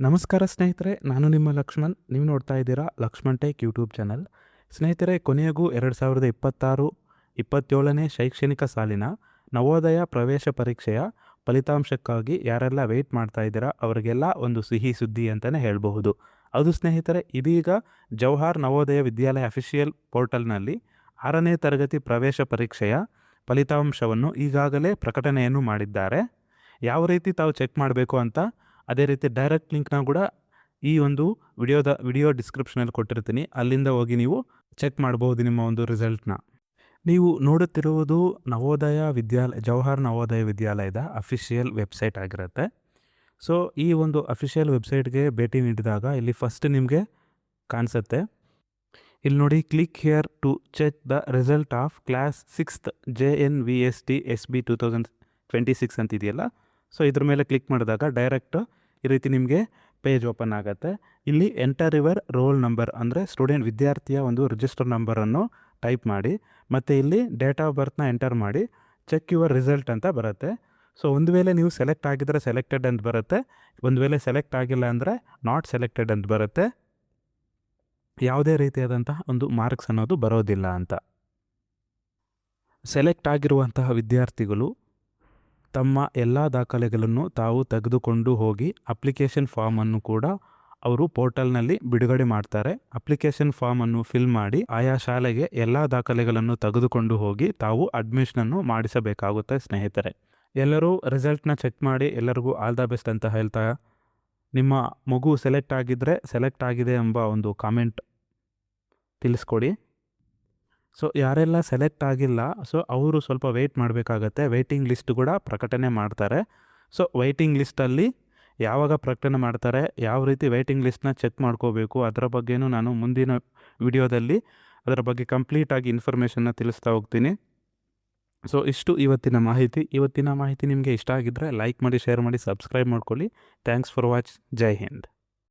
ನಮಸ್ಕಾರ ಸ್ನೇಹಿತರೆ, ನಾನು ನಿಮ್ಮ ಲಕ್ಷ್ಮಣ್. ನೀವು ನೋಡ್ತಾ ಇದ್ದೀರಾ ಲಕ್ಷ್ಮಣ್ ಟೆಕ್ ಯೂಟ್ಯೂಬ್ ಚಾನಲ್. ಸ್ನೇಹಿತರೆ, ಕೊನೆಗೂ 2026-27ನೇ ಶೈಕ್ಷಣಿಕ ಸಾಲಿನ ನವೋದಯ ಪ್ರವೇಶ ಪರೀಕ್ಷೆಯ ಫಲಿತಾಂಶಕ್ಕಾಗಿ ಯಾರೆಲ್ಲ ವೆಯ್ಟ್ ಮಾಡ್ತಾ ಇದ್ದೀರಾ ಅವರಿಗೆಲ್ಲ ಒಂದು ಸಿಹಿ ಸುದ್ದಿ ಅಂತಲೇ ಹೇಳಬಹುದು. ಅದು ಸ್ನೇಹಿತರೆ, ಇದೀಗ ಜವಾಹರ್ ನವೋದಯ ವಿದ್ಯಾಲಯ ಅಫಿಷಿಯಲ್ ಪೋರ್ಟಲ್ನಲ್ಲಿ 6ನೇ ತರಗತಿ ಪ್ರವೇಶ ಪರೀಕ್ಷೆಯ ಫಲಿತಾಂಶವನ್ನು ಈಗಾಗಲೇ ಪ್ರಕಟಣೆಯನ್ನು ಮಾಡಿದ್ದಾರೆ. ಯಾವ ರೀತಿ ತಾವು ಚೆಕ್ ಮಾಡಬೇಕು ಅಂತ, ಅದೇ ರೀತಿ ಡೈರೆಕ್ಟ್ ಲಿಂಕ್ನ ಕೂಡ ಈ ಒಂದು ವಿಡಿಯೋ ಡಿಸ್ಕ್ರಿಪ್ಷನಲ್ಲಿ ಕೊಟ್ಟಿರ್ತೀನಿ. ಅಲ್ಲಿಂದ ಹೋಗಿ ನೀವು ಚೆಕ್ ಮಾಡ್ಬೋದು ನಿಮ್ಮ ಒಂದು ರಿಸಲ್ಟ್ನ. ನೀವು ನೋಡುತ್ತಿರುವುದು ಜವಾಹರ್ ನವೋದಯ ವಿದ್ಯಾಲಯದ ಅಫಿಷಿಯಲ್ ವೆಬ್ಸೈಟ್ ಆಗಿರುತ್ತೆ. ಸೊ ಈ ಒಂದು ಅಫಿಷಿಯಲ್ ವೆಬ್ಸೈಟ್ಗೆ ಭೇಟಿ ನೀಡಿದಾಗ ಇಲ್ಲಿ ಫಸ್ಟ್ ನಿಮಗೆ ಕಾಣಿಸುತ್ತೆ. ಇಲ್ಲಿ ನೋಡಿ, click here to check the result of class 6th JNVST SB 2026 ಅಂತಿದೆಯಲ್ಲ. ಸೊ ಇದ್ರ ಮೇಲೆ ಕ್ಲಿಕ್ ಮಾಡಿದಾಗ ಡೈರೆಕ್ಟ್ ಈ ರೀತಿ ನಿಮಗೆ ಪೇಜ್ ಓಪನ್ ಆಗುತ್ತೆ. ಇಲ್ಲಿ ಎಂಟರ್ ಯುವರ್ ರೋಲ್ ನಂಬರ್ ಅಂದರೆ ವಿದ್ಯಾರ್ಥಿಯ ಒಂದು ರಿಜಿಸ್ಟರ್ ನಂಬರನ್ನು ಟೈಪ್ ಮಾಡಿ, ಮತ್ತು ಇಲ್ಲಿ ಡೇಟ್ ಆಫ್ ಬರ್ತ್ನ ಎಂಟರ್ ಮಾಡಿ ಚೆಕ್ ಯುವರ್ ರಿಸಲ್ಟ್ ಅಂತ ಬರುತ್ತೆ. ಸೊ ಒಂದು ವೇಳೆ ನೀವು ಸೆಲೆಕ್ಟ್ ಆಗಿದ್ದರೆ ಸೆಲೆಕ್ಟೆಡ್ ಅಂತ ಬರುತ್ತೆ, ಒಂದು ವೇಳೆ ಸೆಲೆಕ್ಟ್ ಆಗಿಲ್ಲ ಅಂದರೆ ನಾಟ್ ಸೆಲೆಕ್ಟೆಡ್ ಅಂತ ಬರುತ್ತೆ. ಯಾವುದೇ ರೀತಿಯಾದಂತಹ ಒಂದು ಮಾರ್ಕ್ಸ್ ಅನ್ನೋದು ಬರೋದಿಲ್ಲ ಅಂತ. ಸೆಲೆಕ್ಟ್ ಆಗಿರುವಂತಹ ವಿದ್ಯಾರ್ಥಿಗಳು ತಮ್ಮ ಎಲ್ಲ ದಾಖಲೆಗಳನ್ನು ತಾವು ತೆಗೆದುಕೊಂಡು ಹೋಗಿ ಅಪ್ಲಿಕೇಶನ್ ಫಾರ್ಮನ್ನು ಕೂಡ ಅವರು ಪೋರ್ಟಲ್ನಲ್ಲಿ ಬಿಡುಗಡೆ ಮಾಡ್ತಾರೆ. ಅಪ್ಲಿಕೇಶನ್ ಫಾರ್ಮನ್ನು ಫಿಲ್ ಮಾಡಿ ಆಯಾ ಶಾಲೆಗೆ ಎಲ್ಲ ದಾಖಲೆಗಳನ್ನು ತೆಗೆದುಕೊಂಡು ಹೋಗಿ ತಾವು ಅಡ್ಮಿಷನನ್ನು ಮಾಡಿಸಬೇಕಾಗುತ್ತೆ. ಸ್ನೇಹಿತರೆ, ಎಲ್ಲರೂ ರಿಸಲ್ಟ್ನ ಚೆಕ್ ಮಾಡಿ ಎಲ್ಲರಿಗೂ ಆಲ್ ದ ಬೆಸ್ಟ್ ಅಂತ ಹೇಳ್ತಾ, ನಿಮ್ಮ ಮಗು ಸೆಲೆಕ್ಟ್ ಆಗಿದ್ದರೆ ಸೆಲೆಕ್ಟ್ ಆಗಿದೆ ಎಂಬ ಒಂದು ಕಾಮೆಂಟ್ ತಿಳಿಸ್ಕೊಡಿ. ಸೊ ಯಾರೆಲ್ಲ ಸೆಲೆಕ್ಟ್ ಆಗಿಲ್ಲ, ಸೊ ಅವರು ಸ್ವಲ್ಪ ವೆಯ್ಟ್ ಮಾಡಬೇಕಾಗತ್ತೆ. ವೆಯ್ಟಿಂಗ್ ಲಿಸ್ಟ್ ಕೂಡ ಪ್ರಕಟಣೆ ಮಾಡ್ತಾರೆ. ಸೊ ವೆಯ್ಟಿಂಗ್ ಲಿಸ್ಟಲ್ಲಿ ಯಾವಾಗ ಪ್ರಕಟಣೆ ಮಾಡ್ತಾರೆ, ಯಾವ ರೀತಿ ವೆಯ್ಟಿಂಗ್ ಲಿಸ್ಟ್ನ ಚೆಕ್ ಮಾಡ್ಕೋಬೇಕು, ಅದರ ಬಗ್ಗೆಯೂ ನಾನು ಮುಂದಿನ ವಿಡಿಯೋದಲ್ಲಿ ಅದರ ಬಗ್ಗೆ ಕಂಪ್ಲೀಟಾಗಿ ಇನ್ಫಾರ್ಮೇಷನ್ನ ತಿಳಿಸ್ತಾ ಹೋಗ್ತೀನಿ. ಸೊ ಇಷ್ಟು ಇವತ್ತಿನ ಮಾಹಿತಿ ನಿಮಗೆ ಇಷ್ಟ ಆಗಿದ್ದರೆ ಲೈಕ್ ಮಾಡಿ, ಶೇರ್ ಮಾಡಿ, ಸಬ್ಸ್ಕ್ರೈಬ್ ಮಾಡ್ಕೊಳ್ಳಿ. Thanks for watch. Jai Hind.